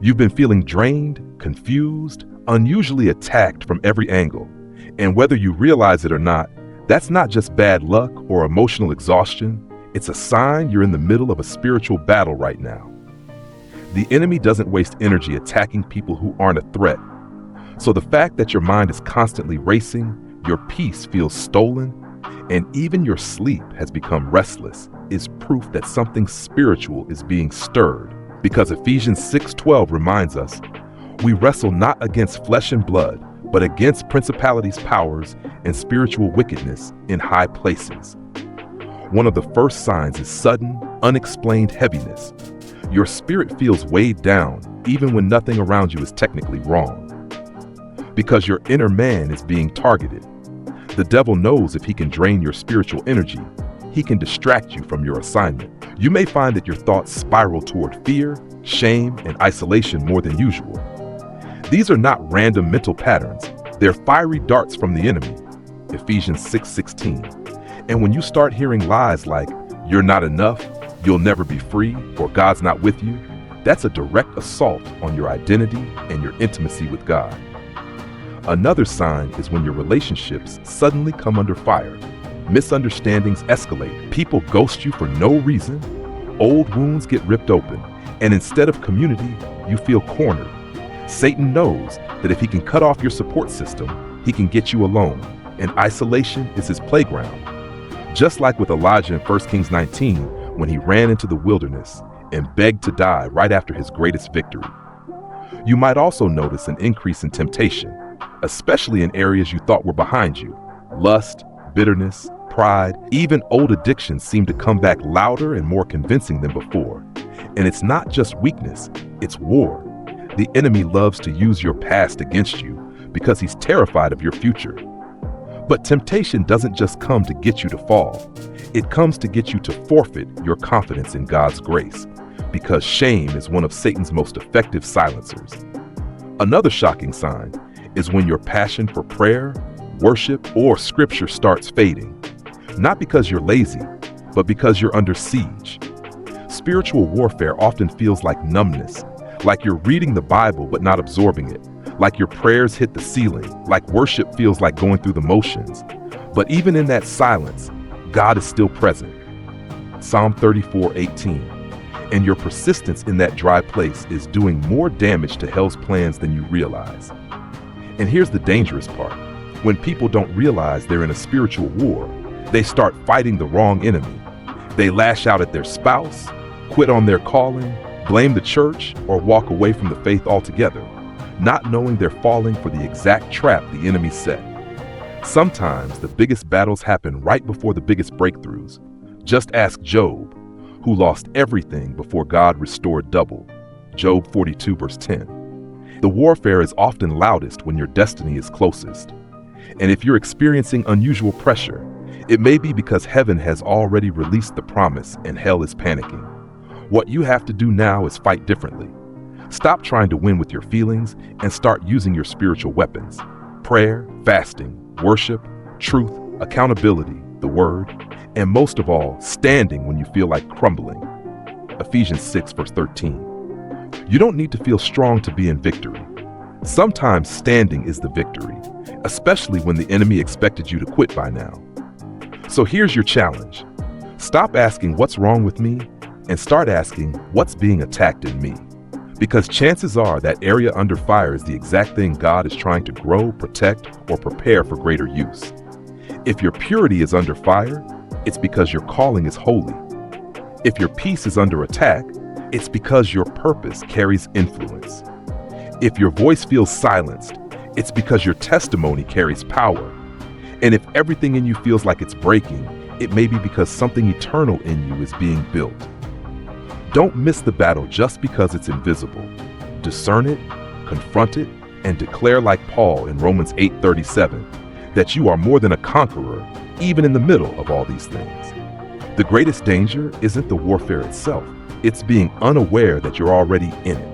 You've been feeling drained, confused, unusually attacked from every angle. And whether you realize it or not, that's not just bad luck or emotional exhaustion. It's a sign you're in the middle of a spiritual battle right now. The enemy doesn't waste energy attacking people who aren't a threat. So the fact that your mind is constantly racing, your peace feels stolen, and even your sleep has become restless is proof that something spiritual is being stirred. Because Ephesians 6:12 reminds us, we wrestle not against flesh and blood, but against principalities, powers, and spiritual wickedness in high places. One of the first signs is sudden, unexplained heaviness. Your spirit feels weighed down, even when nothing around you is technically wrong. Because your inner man is being targeted. The devil knows if he can drain your spiritual energy, he can distract you from your assignment. You may find that your thoughts spiral toward fear, shame, and isolation more than usual. These are not random mental patterns. They're fiery darts from the enemy. Ephesians 6:16. And when you start hearing lies like, you're not enough, you'll never be free, or God's not with you, that's a direct assault on your identity and your intimacy with God. Another sign is when your relationships suddenly come under fire. Misunderstandings escalate. People ghost you for no reason. Old wounds get ripped open. And instead of community, you feel cornered. Satan knows that if he can cut off your support system, he can get you alone. And isolation is his playground. Just like with Elijah in 1 Kings 19, when he ran into the wilderness and begged to die right after his greatest victory. You might also notice an increase in temptation, especially in areas you thought were behind you. Lust, bitterness, pride, even old addictions seem to come back louder and more convincing than before. And it's not just weakness, it's war. The enemy loves to use your past against you because he's terrified of your future. But temptation doesn't just come to get you to fall. It comes to get you to forfeit your confidence in God's grace, because shame is one of Satan's most effective silencers. Another shocking sign is when your passion for prayer, worship, or scripture starts fading. Not because you're lazy, but because you're under siege. Spiritual warfare often feels like numbness, like you're reading the Bible but not absorbing it, like your prayers hit the ceiling, like worship feels like going through the motions. But even in that silence, God is still present. Psalm 34:18. And your persistence in that dry place is doing more damage to hell's plans than you realize. And here's the dangerous part. When people don't realize they're in a spiritual war, they start fighting the wrong enemy. They lash out at their spouse, quit on their calling, blame the church, or walk away from the faith altogether, not knowing they're falling for the exact trap the enemy set. Sometimes the biggest battles happen right before the biggest breakthroughs. Just ask Job, who lost everything before God restored double. Job 42 verse 10. The warfare is often loudest when your destiny is closest. And if you're experiencing unusual pressure, it may be because heaven has already released the promise and hell is panicking. What you have to do now is fight differently. Stop trying to win with your feelings and start using your spiritual weapons. Prayer, fasting, worship, truth, accountability, the word, and most of all, standing when you feel like crumbling. Ephesians 6 verse 13. You don't need to feel strong to be in victory. Sometimes standing is the victory, especially when the enemy expected you to quit by now. So here's your challenge. Stop asking what's wrong with me and start asking what's being attacked in me. Because chances are that area under fire is the exact thing God is trying to grow, protect, or prepare for greater use. If your purity is under fire, it's because your calling is holy. If your peace is under attack, it's because your purpose carries influence. If your voice feels silenced, it's because your testimony carries power. And if everything in you feels like it's breaking, it may be because something eternal in you is being built. Don't miss the battle just because it's invisible. Discern it, confront it, and declare like Paul in Romans 8:37, that you are more than a conqueror, even in the middle of all these things. The greatest danger isn't the warfare itself. It's being unaware that you're already in it.